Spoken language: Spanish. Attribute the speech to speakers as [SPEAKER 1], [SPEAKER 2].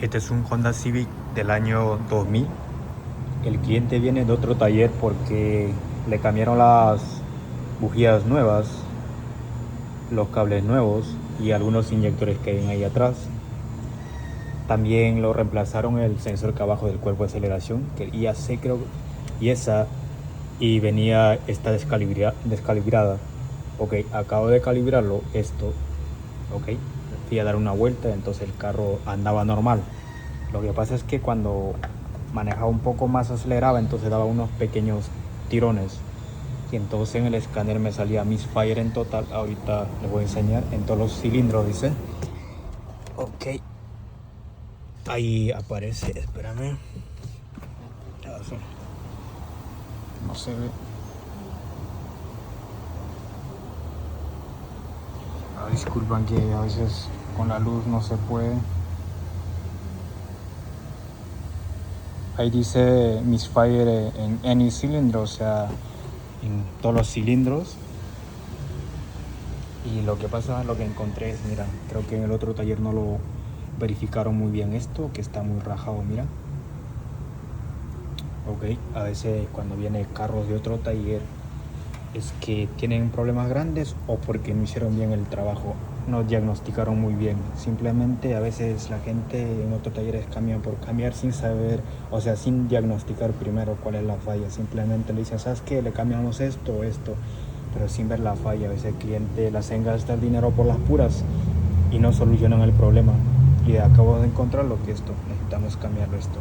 [SPEAKER 1] Este es un Honda Civic del año 2000. El cliente viene de otro taller porque le cambiaron las bujías nuevas, los cables nuevos y algunos inyectores que hay ahí atrás. También lo reemplazaron el sensor que abajo del cuerpo de aceleración, que el IAC creo, y venía esta descalibrada. Ok, acabo de calibrarlo esto. Ok, fui a dar una vuelta, entonces el carro andaba normal. Lo que pasa es que cuando manejaba un poco más aceleraba, entonces daba unos pequeños tirones. Y entonces en el escáner me salía misfire en total. Ahorita les voy a enseñar en todos los cilindros, dice. Ok, ahí aparece, espérame. No se ve. Disculpan que a veces con la luz no se puede. Ahí dice misfire en any cilindro, o sea, en todos los cilindros. Y lo que pasa, lo que encontré es, mira, creo que en el otro taller no lo verificaron muy bien esto, que está muy rajado, mira. Ok, a veces cuando vienen carros de otro taller es que tienen problemas grandes o porque no hicieron bien el trabajo, no diagnosticaron muy bien. Simplemente a veces la gente en otros talleres cambia por cambiar sin saber, o sea, sin diagnosticar primero cuál es la falla. Simplemente le dicen, ¿sabes qué? Le cambiamos esto o esto, pero sin ver la falla. A veces el cliente le hacen gastar dinero por las puras y no solucionan el problema. Y acabo de encontrar lo que esto, necesitamos cambiarlo esto.